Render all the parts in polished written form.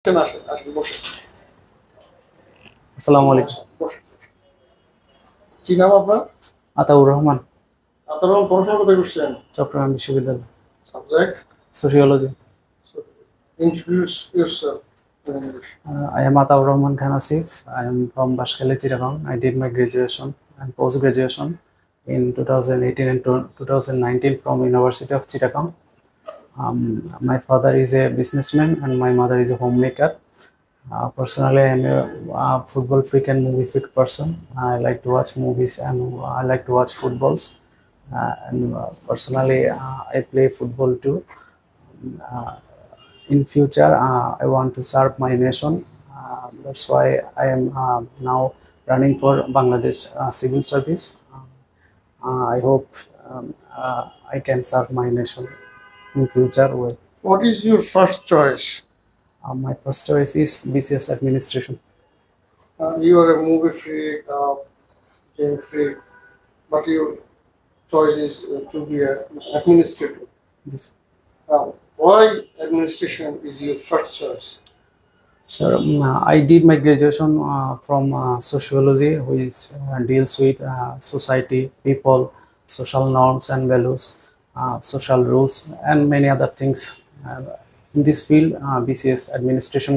আসেন আসেন বসে আসসালামু আলাইকুম। বসে কি নাম আপনার? আতাউর রহমান, আপনার পড়াশোনা কোথায় করছেন? চট্টগ্রাম বিশ্ববিদ্যালয়, subject sociology. Introduce yourself in English. I am Ataur Rahman Khan Asif. I am from Bashkali, Chittagong. I did my graduation and post-graduation in 2018 and 2019 from University of Chittagong. My father is a businessman and my mother is a homemaker. Personally, I am a football freak and movie freak person. I like to watch movies and I like to watch footballs. Personally, I play football too. Uh, in future, I want to serve my nation. That's why I am now running for Bangladesh civil service. I hope I can serve my nation in future well. What is your first choice? My first choice is BCS administration. You are a movie freak, game freak, but your choice is to be an administrator. This. Why administration is your first choice? Sir, I did my graduation from sociology, which deals with society, people, social norms and values, social rules, and many other things. In this field, BCS administration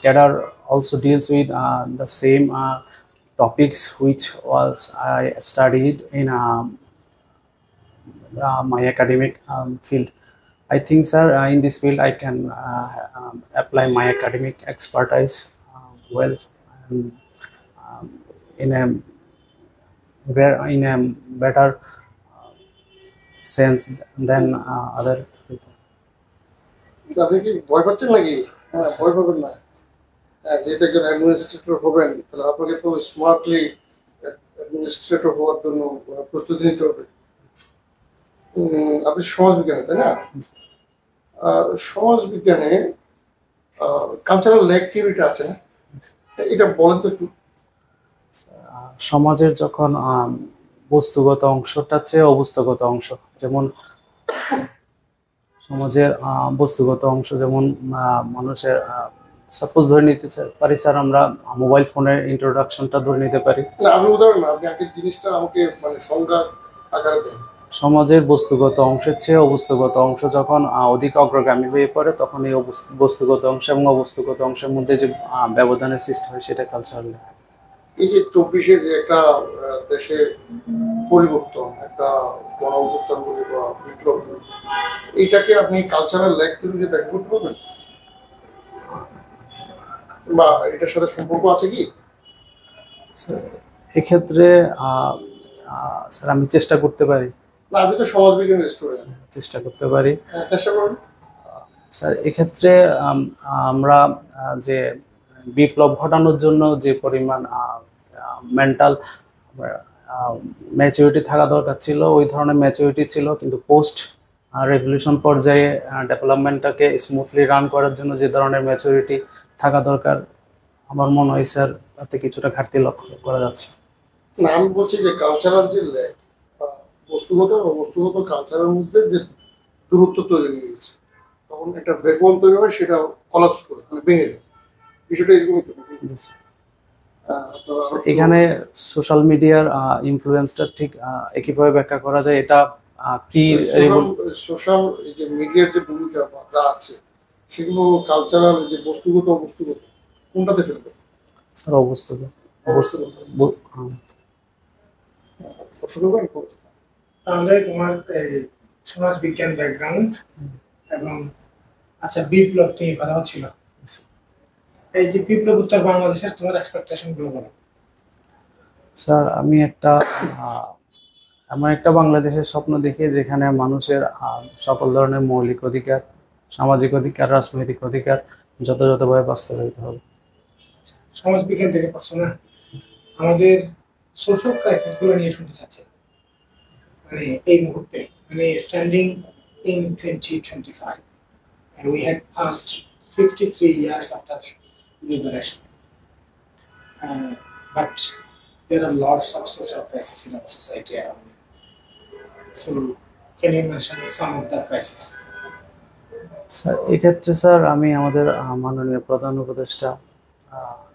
cadre also deals with the same topics which was I studied in my academic field. I think, sir, in this field I can apply my academic expertise well, and, in a in a better sense than other people. আপনি কি ভয় পাচ্ছেন নাকি? ভয় পাবেন না। যেহেতু একজন অ্যাডমিনিস্ট্রেটর হবেন, তাহলে আপনাকে তো স্মার্টলি অ্যাডমিনিস্ট্রেটর হওয়ার জন্য প্রস্তুতি নিতে হবে। আপনি সমাজবিজ্ঞানে, তাই না? সমাজবিজ্ঞানে কালচারাল ল্যাগ থিওরিটা আছে না, এটা বলেন তো একটু। সমাজের যখন বস্তুগত অংশটার চেয়ে অবস্থাগত অংশ, যেমন সমাজের বস্তুগত অংশ, যেমন মানুষের সাপোজ ধরে নিতে পারি স্যার, আমরা মোবাইল ফোনের ইন্ট্রোডাকশনটা ধরে নিতে পারি। আপনি উদাহরণ না, আপনি আগে জিনিসটা আমাকে মানে সংজ্ঞা আকারে দেন। সমাজের বস্তুগত অংশের চেয়ে অবস্থাগত অংশ যখন অধিক অগ্রগামী হয়ে পড়ে, তখন এই বস্তুগত অংশ এবং অবস্থাগত অংশের মধ্যে যে ব্যবধানের সৃষ্টি হয়, সেটা কালচারাল। এই যে 24-এ যে একটা দেশে পরিবর্তন, একটা গণ অভ্যুত্থান বলি বা বিপ্লব, এইটাকে আপনি কালচারাল ল্যাগ থিওরিতে ব্যাখ্যা করতে পারবেন, বা এটার সাথে সম্পর্ক আছে কি? এক্ষেত্রে স্যার আমি চেষ্টা করতে পারি। না, আপনি তো সমাজবিজ্ঞান স্টুডেন্ট, চেষ্টা করতে পারি। চেষ্টা করুন স্যার। এক্ষেত্রে আমরা যে বিপ্লব ঘটানোর জন্য যে পরিমাণ মেন্টাল ম্যাচুরিটি থাকা দরকার ছিল, ওই ধরনের ম্যাচুরিটি ছিল, কিন্তু পোস্ট রেভলিউশন পর্যায়ে ডেভেলপমেন্টটাকে স্মুথলি রান করার জন্য যে ধরনের ম্যাচুরিটি থাকা দরকার, আমার মনে হয় স্যার তাতে কিছুটা ঘাটতি লক্ষ্য করা যাচ্ছে। না, আমি বলছি যে কালচারাল যে ল্যাগ, বস্তুগত ও অবস্তুগত কালচারের মধ্যে যে দূরত্ব তৈরি হয়ে গেছে, তখন একটা ভ্যাকুয়াম তৈরি হয়, সেটা কলাপস করে, মানে ভেঙে যায়। বিষয়টা এরকমই তো। এখানে সোশ্যাল মিডিয়ার ইনফ্লুয়েন্সটা ঠিক একইভাবে ব্যাখ্যা করা যায়। এটা সোশ্যাল এই যে মিডিয়ার যে ভূমিকা বা যা আছে, সেগুলো কালচারাল যে বস্তুগত অবস্তুগত কোনটাতে ফেলবে? স্যার অবস্থাগত। তাহলে তোমার সমাজ বিজ্ঞান ব্যাকগ্রাউন্ড এবং আচ্ছা বিপ্লব নিয়ে কথা হচ্ছিল, এই যে বিপ্লব উত্তর বাংলাদেশের তোমার এক্সপেকটেশন গুলো বলো। স্যার আমি এমন একটা বাংলাদেশের স্বপ্ন দেখি যেখানে মানুষের সকল ধরনের মৌলিক অধিকার, সামাজিক অধিকার, রাজনৈতিক অধিকার যথাযথভাবে বাস্তবায়িত হবে। সমাজ বিজ্ঞান থেকে পড়ছো না, আমাদের সোশ্যাল ক্রাইসিস গুলো নিয়ে শুনতে চাচ্ছি, মানে এই মুহূর্তে, মানে standing in 2025 and we had passed 53 years after liberation, but there are lots of social crises in our society around. So can you mention some of the crises? Sir এক্ষেত্রে sir আমি আমাদের মাননীয় প্রধান উপদেষ্টা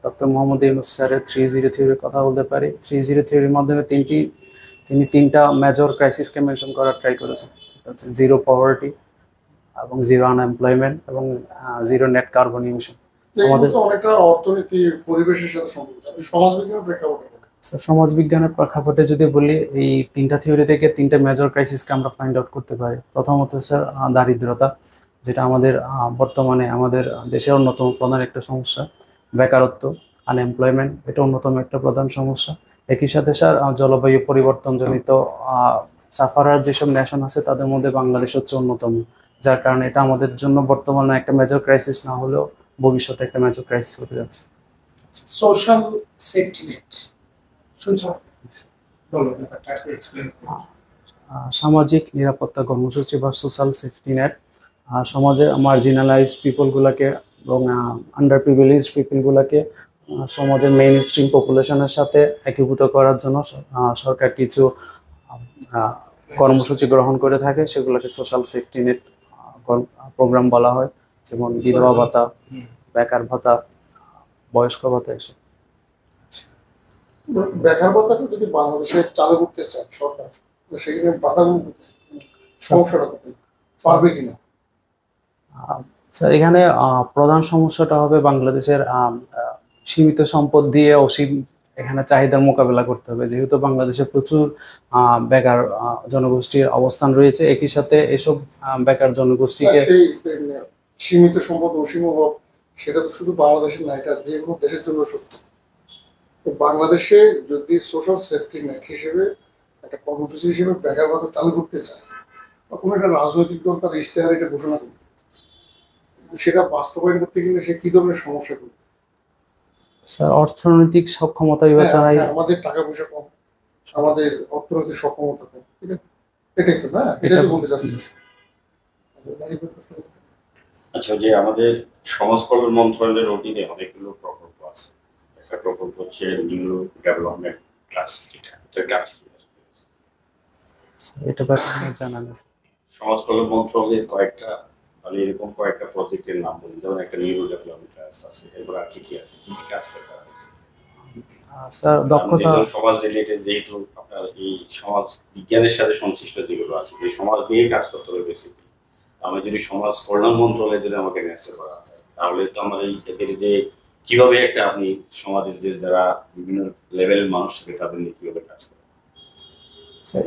ডক্টর মোহাম্মদ ইউনূস স্যারের 3-0 থিওরির কথা বলতে পারি। 3-0 থিওরির মাধ্যমে তিনি তিনটা মেজর ক্রাইসিসকে মেনশন করার ট্রাই করেছেন। এটা হচ্ছে জিরো পভার্টি এবং জিরো আনএমপ্লয়মেন্ট এবং জিরো নেট কার্বন ইমিশন। এগুলো তো অনেকটা অর্থনীতি পরিবেশের সাথে সম্পর্কিত। আপনি সমাজবিজ্ঞানের প্রেক্ষাপটে বলেন। স্যার সমাজবিজ্ঞানের প্রেক্ষাপটে যদি বলি, এই তিনটা থিওরি থেকে তিনটা মেজর ক্রাইসিসকে আমরা ফাইন্ড আউট করতে পারি। প্রথমত স্যার দারিদ্রতা, যেটা আমাদের বর্তমানে আমাদের দেশের অন্যতম প্রধান একটা সমস্যা। বেকারত্ব, আনএমপ্লয়মেন্ট, এটা অন্যতম একটা প্রধান সমস্যা। একই সাথে স্যার জলবায়ু পরিবর্তনজনিত সাফারার যেসব নেশন আছে তাদের মধ্যে বাংলাদেশ হচ্ছে অন্যতম, যার কারণে এটা আমাদের জন্য বর্তমানে একটা মেজর ক্রাইসিস না হলেও ভবিষ্যতে একটা মেজর ক্রাইসিস হতে যাচ্ছে। সোশ্যাল সেফটি নেট শুনছো, বলো ব্যাপারটা একটু এক্সপ্লেইন করো। সামাজিক নিরাপত্তা কর্মসূচি বা সোশ্যাল সেফটি নেট সমাজে মার্জিনালাইজড পিপলগুলোকে এবং আন্ডার প্রিভিলেজড পিপলগুলোকে সমাজের মেইন স্ট্রিম পপুলেশনের সাথে একীভূত করার জন্য সরকার কিছু কর্মসূচি গ্রহণ করে থাকে, সেগুলোকে সোশ্যাল সেফটি নেট প্রোগ্রাম বলা হয়। যেমন বিধবা ভাতা, বেকার ভাতা, বয়স্ক ভাতা এসব। বেকার ভাতাটা যদি বাংলাদেশে চালু করতে চায় সরকার, সেখানে বাধাগুলো সমস্যাটা কোথায়, পারবে কিনা? স্যার এখানে প্রধান সমস্যাটা হবে বাংলাদেশের সীমিত সম্পদ দিয়ে অসীম এখানে চাহিদার মোকাবেলা করতে হবে। যেহেতু বাংলাদেশে প্রচুর বেকার জনগোষ্ঠীর অবস্থান রয়েছে, একই সাথে এসব বেকার জনগোষ্ঠীকে সেই সীমিত সম্পদ অসীম অভাব, সেটা তো শুধু বাংলাদেশের না, এটা যে কোনো দেশের জন্য সত্য। তো বাংলাদেশে যদি সোশ্যাল সেফটি নেট হিসেবে একটা কর্মসূচি হিসেবে বেকার ভাতা চালু করতে চায়, বা কোনো একটা রাজনৈতিক দল তার ইশতেহার এটা ঘোষণা করবে, সেটা বাস্তবায়ন করতে গেলে সে কি ধরনের সমস্যা করবে? স্যার অর্থনৈতিক সক্ষমতা বিবেচনায় আমাদের টাকা পয়সা কম, আমাদের অর্থনৈতিক সক্ষমতা কম, এটাই তো না, এটা তো বলতে চাচ্ছি। আচ্ছা, যে আমাদের সমাজ কল্যাণ মন্ত্রণালয়ের অধীনে অনেকগুলো প্রকল্প আছে। একটা প্রকল্প হচ্ছে নিউ ডেভেলপমেন্ট ট্রাস্ট, যেটা কাজ এটা ব্যাপারে জানা নেই। সমাজ কল্যাণ মন্ত্রণালয়ের এরকম কয়েকটা প্রজেক্টের নাম বলি। যেমন একটা নিউ ডেভেলপমেন্ট ট্রাস্ট আছে, এরপর আর কি আছে, কি কি কাজ করা হয়েছে? স্যার দক্ষতা সমাজ রিলেটেড, যেহেতু আপনার এই সমাজ বিজ্ঞানের সাথে সংশ্লিষ্ট যেগুলো আছে, এই সমাজ নিয়ে কাজ করতে হবে বেসিক্যালি। আমি যদি সমাজ কল্যাণ মন্ত্রণালয়ে যদি আমাকে ন্যস্ত করা হয়, তাহলে তো আমার এই এদের যে কিভাবে একটা আপনি সমাজের যে যারা বিভিন্ন লেভেলের মানুষ থাকে তাদের নিয়ে কিভাবে কাজ করেন,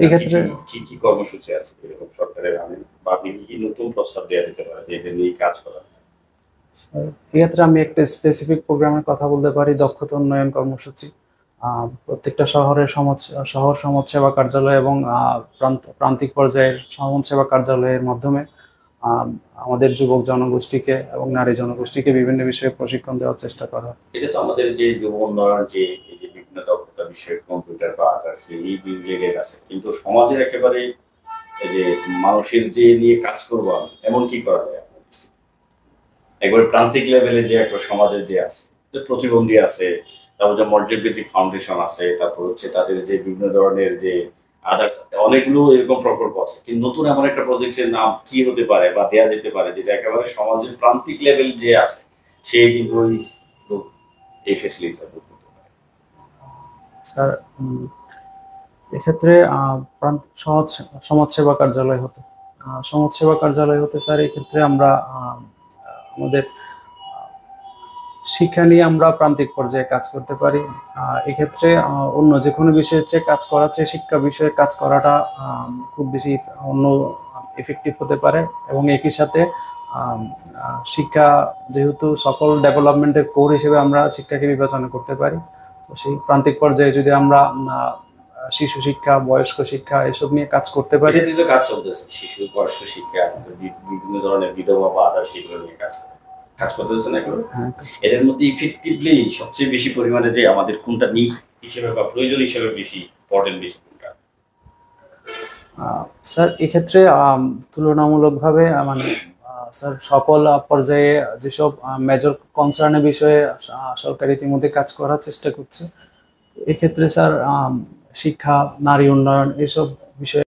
এক্ষেত্রে কি কি কর্মসূচি আছে এরকম সরকারের, বা আপনি কি নতুন প্রস্তাব দেওয়া যেতে পারে যে এটা নিয়ে কাজ করা? এক্ষেত্রে আমি একটা স্পেসিফিক প্রোগ্রামের কথা বলতে পারি, দক্ষতা উন্নয়ন কর্মসূচি। প্রত্যেকটা শহর সমাজ সেবা কার্যালয় এবং প্রান্তিক পর্যায়ের সমাজ সেবা কার্যালয়ের মাধ্যমে আমাদের যুবক জনগোষ্ঠীকে এবং নারী জনগোষ্ঠীকে বিভিন্ন বিষয়ে প্রশিক্ষণ দেওয়ার চেষ্টা করা। এটা তো আমাদের যে যুব উন্নয়ন, যে এই যে বিভিন্ন দক্ষতা বিষয়ে কম্পিউটার বা আদার্স এই যে রিলেটেড আছে, কিন্তু সমাজের একেবারে এই যে মানুষের যে নিয়ে কাজ করবো আমি, এমন কি করা যায়? একবার প্রান্তিক লেভেলে যে একটা সমাজের যে আছে, প্রতিবন্ধী আছে, তারপর যে মর্যাদাভিত্তিক ফাউন্ডেশন আছে, তারপর হচ্ছে তাদের যে বিভিন্ন ধরনের যে আদার্স অনেকগুলো এরকম প্রকল্প আছে, কিন্তু নতুন এমন একটা প্রজেক্টের নাম কি হতে পারে বা দেওয়া যেতে পারে যেটা একেবারে সমাজের প্রান্তিক লেভেল যে আছে সে কিন্তু এই ফেসিলিটিটা করতে পারে। স্যার এক্ষেত্রে সমাজসেবা কার্যালয় হতে স্যার এক্ষেত্রে আমরা আমাদের শিক্ষা নিয়ে আমরা প্রান্তিক পর্যায়ে কাজ করতে পারি। এক্ষেত্রে অন্য যে কোনো বিষয়ের চেয়ে কাজ করার চেয়ে শিক্ষা বিষয়ে কাজ করাটা খুব বেশি অন্য এফেক্টিভ হতে পারে, এবং একই সাথে শিক্ষা যেহেতু সকল ডেভেলপমেন্টের কোর হিসেবে আমরা শিক্ষাকে বিবেচনা করতে পারি, তো সেই প্রান্তিক পর্যায়ে যদি আমরা শিশু শিক্ষা, বয়স্ক শিক্ষা এসব নিয়ে কাজ করতে পারি। এটাতে তো কাজ চলতেছে, শিশু বয়স্ক শিক্ষা, বিভিন্ন ধরনের বিধবা বা আদার্স সেগুলো নিয়ে কাজ করতেছে না এগুলো। এদের মধ্যে ইফেক্টিভলি সবচেয়ে বেশি পরিমাণে যে আমাদের কোনটা নিড হিসেবে বা প্রয়োজন হিসেবে বেশি ইম্পর্টেন্ট বেশি কোনটা? স্যার এক্ষেত্রে তুলনামূলকভাবে মানে স্যার সকল পর্যায়ে যেসব মেজর কনসার্নের বিষয়ে সরকার ইতিমধ্যে কাজ করার চেষ্টা করছে, এক্ষেত্রে স্যার শিক্ষা, নারী উন্নয়ন এসব বিষয়ে